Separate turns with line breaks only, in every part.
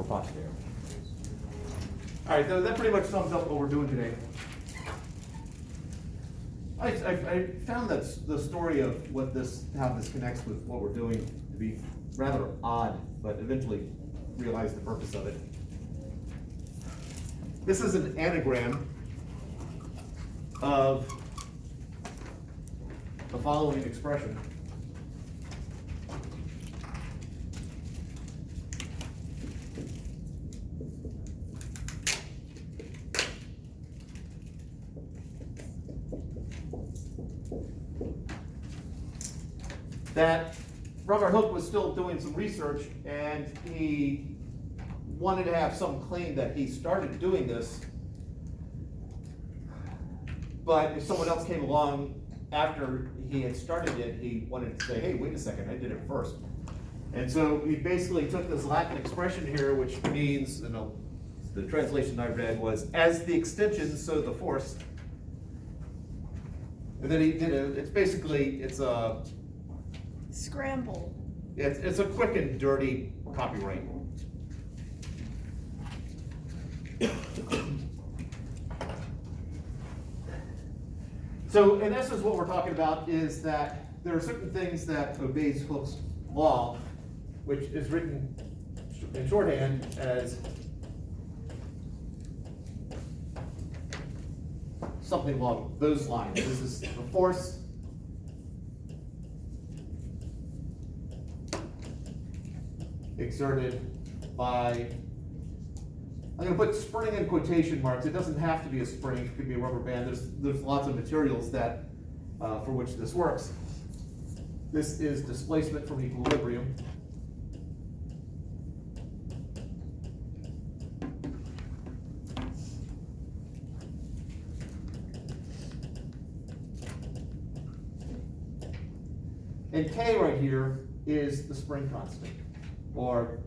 for posterior. All right, so that pretty much sums up what we're doing today. I found that the story of how this connects with what we're doing to be rather odd, but eventually realized the purpose of it. This is an anagram of the following expression. That Robert Hooke was still doing some research, and he wanted to have some claim that he started doing this, but if someone else came along after he had started it, he wanted to say, hey, wait a second, I did it first. And so he basically took this Latin expression here, which means, the translation I read was, as the extension, so the force. And then he did it, it's a
Scramble.
It's a quick and dirty copyright. So in essence, what we're talking about is that there are certain things that obeys Hooke's law, which is written in shorthand as something along those lines. This is the force exerted by, I'm going to put spring in quotation marks. It doesn't have to be a spring. It could be a rubber band. There's lots of materials that for which this works. This is displacement from equilibrium. And K right here is the spring constant, or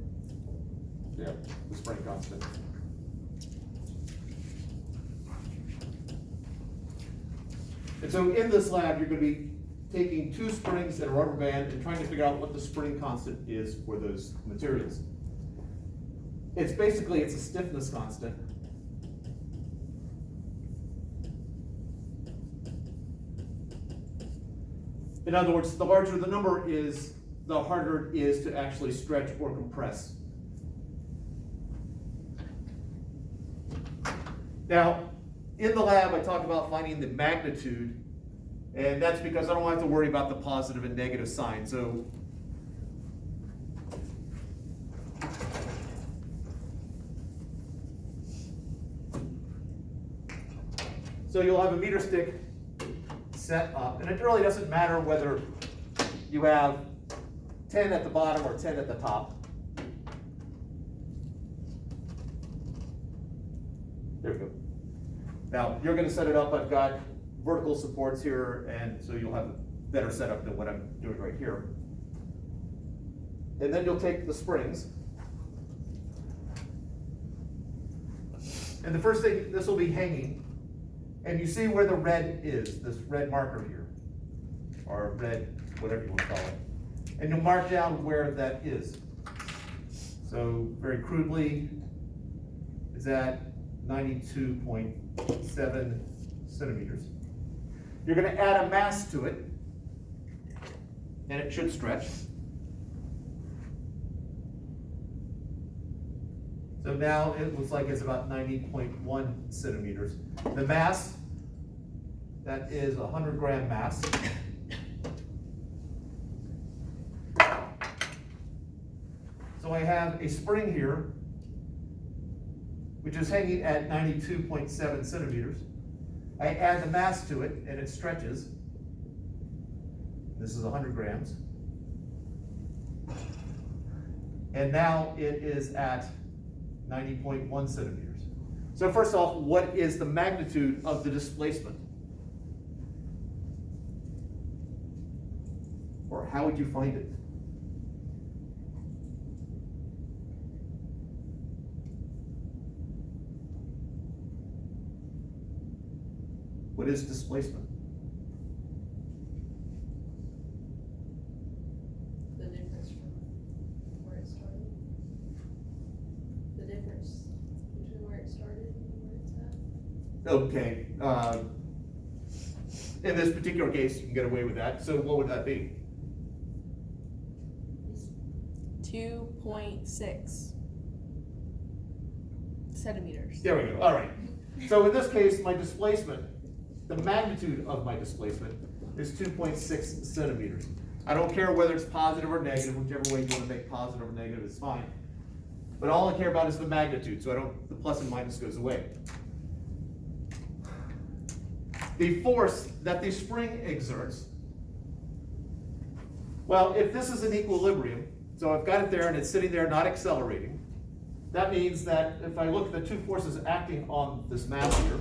the spring constant. And so in this lab, you're going to be taking two springs and a rubber band and trying to figure out what the spring constant is for those materials. It's a stiffness constant. In other words, the larger the number is, the harder it is to actually stretch or compress. Now, in the lab, I talk about finding the magnitude, and that's because I don't have to worry about the positive and negative sign. So you'll have a meter stick set up, and it really doesn't matter whether you have 10 at the bottom or 10 at the top. There we go. Now, you're going to set it up. I've got vertical supports here, and so you'll have a better setup than what I'm doing right here. And then you'll take the springs. And the first thing, this will be hanging. And you see where the red is, this red marker here, or red, whatever you want to call it. And you'll mark down where that is. So very crudely, it's at 92.7 centimeters. You're going to add a mass to it, and it should stretch. So now it looks like it's about 90.1 centimeters. The mass, that is a 100-gram mass. So I have a spring here, which is hanging at 92.7 centimeters. I add the mass to it, and it stretches. This is 100 grams. And now it is at 90.1 centimeters. So first off, what is the magnitude of the displacement? Or how would you find it? What is displacement?
The difference from where it started.
Okay, in this particular case, you can get away with that, so what would that be?
2.6 centimeters.
There we go, all right. So in this case, my displacement, the magnitude of my displacement is 2.6 centimeters. I don't care whether it's positive or negative, whichever way you want to make positive or negative is fine. But all I care about is the magnitude, so the plus and minus goes away. The force that the spring exerts, well, if this is an equilibrium, so I've got it there and it's sitting there not accelerating, that means that if I look at the two forces acting on this mass here,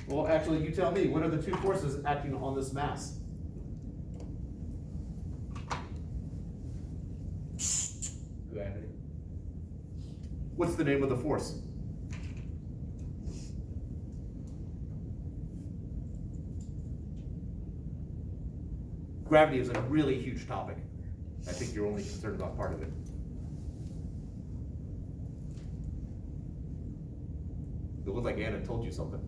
well, actually, you tell me, what are the two forces acting on this mass?
Gravity.
What's the name of the force? Gravity is a really huge topic. I think you're only concerned about part of it. It looked like Anna told you something.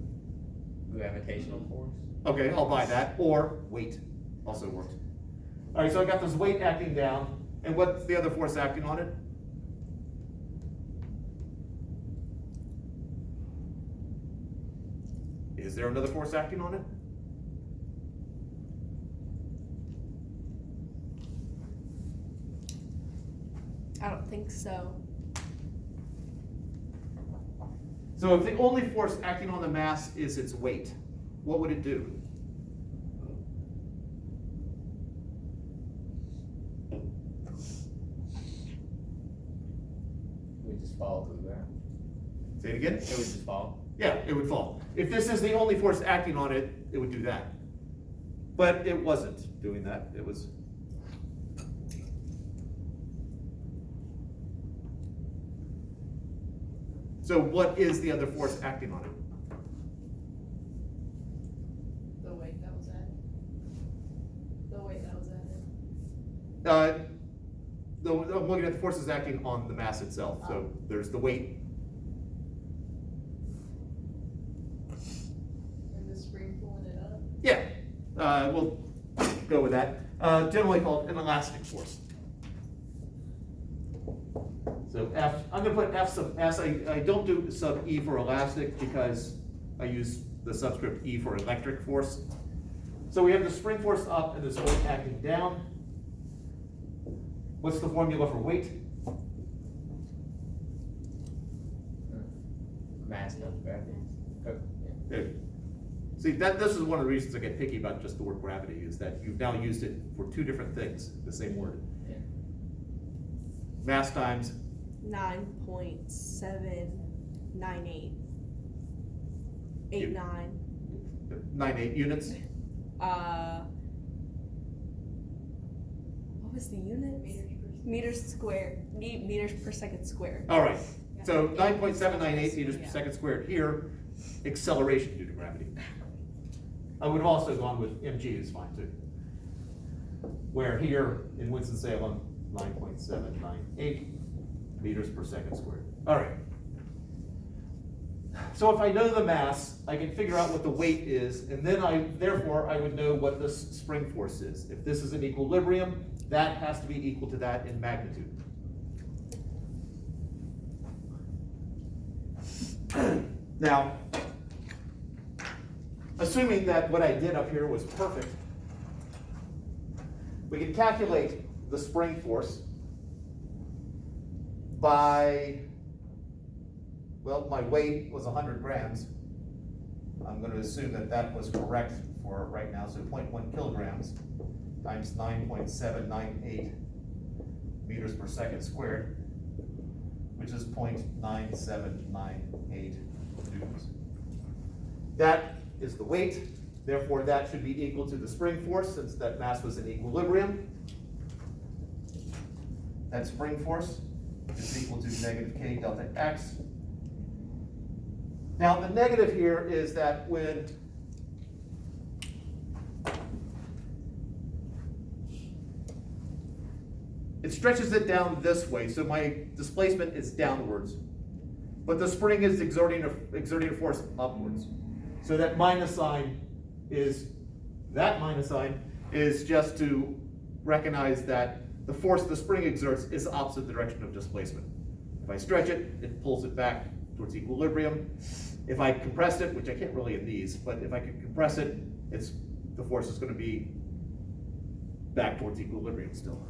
Gravitational force.
Okay, I'll buy that. Or weight also works. All right, so I got this weight acting down, and what's the other force acting on it? Is there another force acting on it?
I don't think so.
So if the only force acting on the mass is its weight, what would it do?
We just fall to the ground.
Say it again?
It would just fall.
Yeah, it would fall. If this is the only force acting on it, it would do that. But it wasn't doing that. It was. So what is the other force acting on it?
The weight that was added. The weight that was added.
I'm looking at the forces acting on the mass itself. So there's the weight.
And the spring pulling it up.
Yeah, we'll go with that. Generally called an elastic force. So F, I'm gonna put F sub S. I don't do sub E for elastic because I use the subscript E for electric force. So we have the spring force up and this weight acting down. What's the formula for weight?
Mass times gravity.
Good. See, this is one of the reasons I get picky about just the word gravity, is that you've now used it for two different things, the same word.
Yeah.
Mass times
9.798. 89.
98 units.
What was the unit? Meters squared. Meters per second squared.
All right, so 9.798 meters per second squared here, acceleration due to gravity. I would have also gone with mg is fine too. Where here in Winston-Salem, 9.798 meters per second squared. All right. So if I know the mass, I can figure out what the weight is, and then therefore I would know what this spring force is. If this is an equilibrium, that has to be equal to that in magnitude. Now, assuming that what I did up here was perfect, we can calculate the spring force by, well, my weight was 100 grams. I'm going to assume that that was correct for right now, so 0.1 kilograms times 9.798 meters per second squared, which is 0.9798 newtons. That is the weight, therefore that should be equal to the spring force since that mass was in equilibrium. That spring force is equal to negative K delta X. Now the negative here is that when it stretches it down this way, so my displacement is downwards, but the spring is exerting a force upwards. So that minus sign is just to recognize that the force the spring exerts is the opposite direction of displacement. If I stretch it, it pulls it back towards equilibrium. If I compress it, which I can't really in these, but if I can compress it, the force is going to be back towards equilibrium still.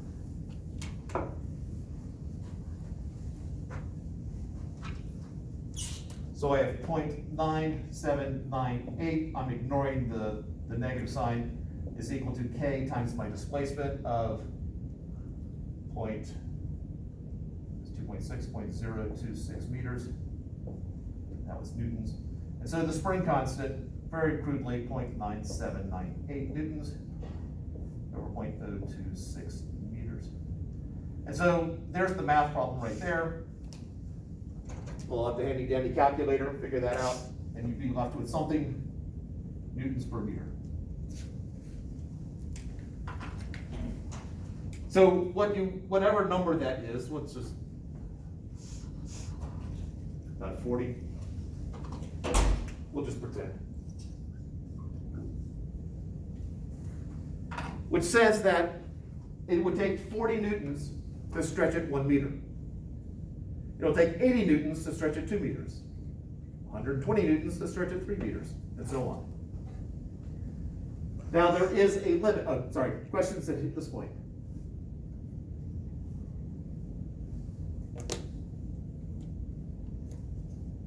So I have 0.9798. I'm ignoring the negative sign, is equal to K times my displacement of 2.6.026 meters. That was newtons. And so the spring constant, very crudely, 0.9798 newtons over 0.026 meters. And so there's the math problem right there. Pull out the handy dandy calculator, figure that out, and you'd be left with something newtons per meter. So whatever number that is, let's just, about 40. We'll just pretend. Which says that it would take 40 newtons to stretch it 1 meter. It'll take 80 newtons to stretch it 2 meters. 120 newtons to stretch it 3 meters, and so on. Now there is a limit, questions at this point?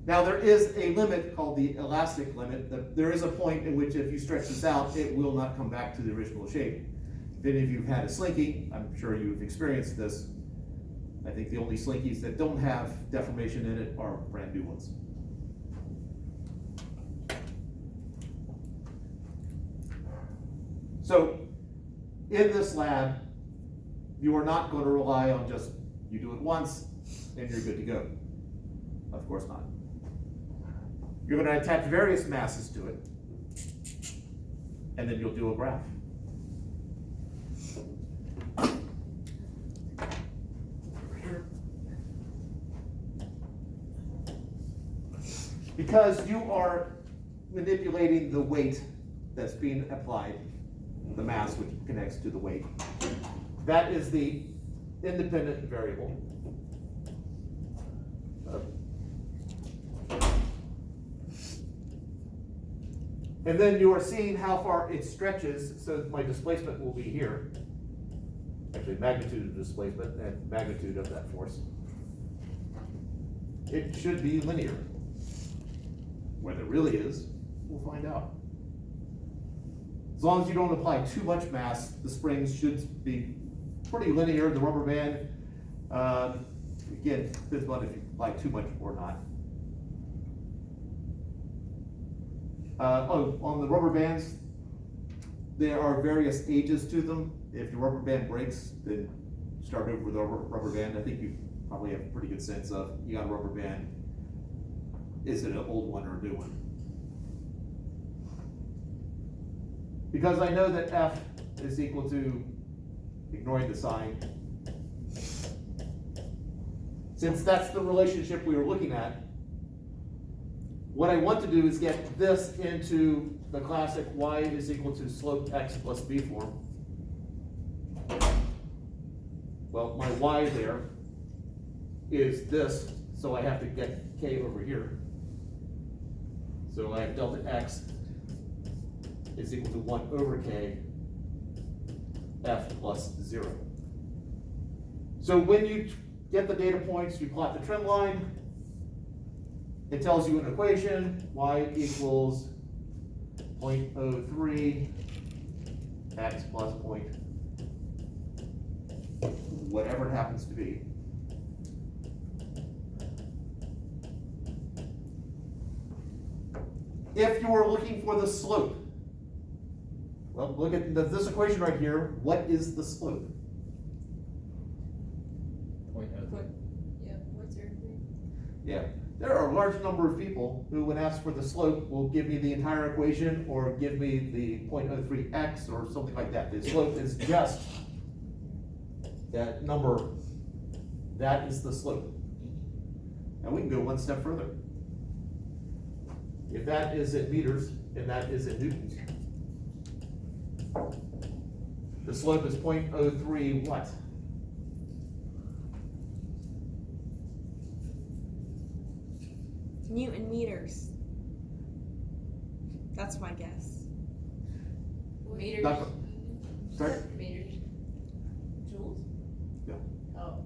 Now there is a limit called the elastic limit. There is a point in which if you stretch this out, it will not come back to the original shape. If any of you have had a slinky, I'm sure you've experienced this. I think the only slinkies that don't have deformation in it are brand new ones. So in this lab, you are not going to rely on just you do it once and you're good to go. Of course not. You're going to attach various masses to it, and then you'll do a graph. Because you are manipulating the weight that's being applied, the mass which connects to the weight, that is the independent variable. And then you are seeing how far it stretches, so my displacement will be here. Actually, magnitude of displacement and magnitude of that force. It should be linear. Whether it really is, we'll find out. As long as you don't apply too much mass, the springs should be pretty linear. The rubber band, again, depends on if you apply too much or not. On the rubber bands, there are various ages to them. If your rubber band breaks, then start over with a rubber band. I think you probably have a pretty good sense of, you got a rubber band, is it an old one or a new one? Because I know that F is equal to, ignoring the sign, since that's the relationship we were looking at, what I want to do is get this into the classic y is equal to slope x plus b form. Well, my y there is this, so I have to get k over here. So I have delta x is equal to 1 over k f plus 0. So when you get the data points, you plot the trend line. It tells you an equation, y equals 0.03 x plus point, whatever it happens to be. If you are looking for the slope, well, look at this equation right here. What is the slope?
0.03.
Yeah, what's your degree?
Yeah. There are a large number of people who, when asked for the slope, will give me the entire equation or give me the 0.03x or something like that. The slope is just that number. That is the slope. Now we can go one step further. if that is in meters and that is in newtons, the slope is 0.03 what?
Newton meters. That's my guess.
Meters.
Not- Sorry?
Meters. Joules?
Yeah.
Oh.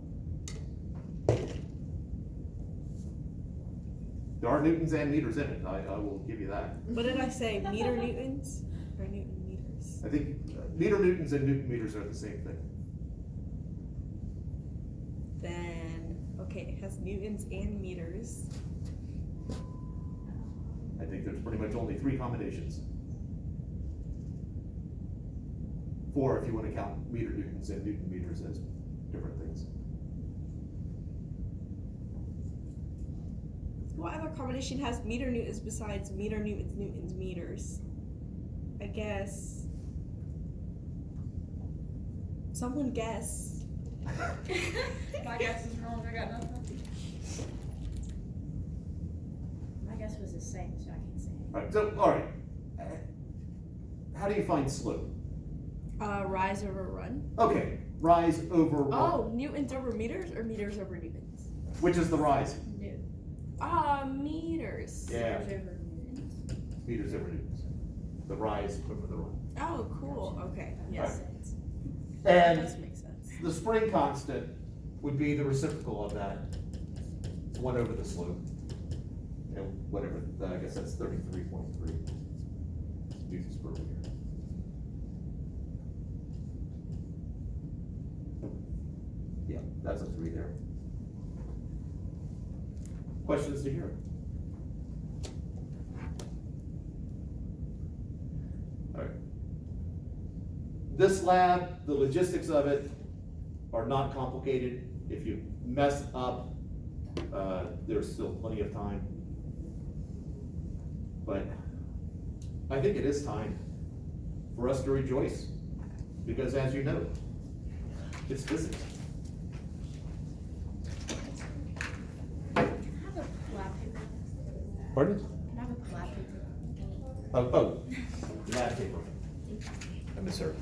There are newtons and meters in it, I will give you that.
What did I say? Meter newtons or Newton meters?
I think meter newtons and newton meters are the same thing.
Then okay, it has newtons and meters.
I think there's pretty much only 3 combinations. 4 if you want to count meter newtons and newton meters as different things.
What other combination has meter newtons besides meter newtons, newtons, meters? I guess. Someone guess.
My guess is wrong, I got nothing.
My guess was the same, so I can say.
Alright, so, alright. How do you find slope?
Rise over run.
Okay, rise over what?
Oh, newtons over meters or meters over newtons?
Which is the rise?
Meters.
Yeah,
Meters over newtons.
meters over newtons. The rise over the run.
Oh, cool. Okay. Yes.
And
That does make sense.
the spring constant would be the reciprocal of that, 1 over the slope. And whatever, I guess that's 33.3 newtons per meter. Yeah, that's a 3 there. Questions to hear? All right. This lab, the logistics of it are not complicated. If you mess up, there's still plenty of time. But I think it is time for us to rejoice, because as you know, it's physics.
Can I have a lab paper?
Pardon?
Can I have a lab paper?
Oh, lab paper. I misheard.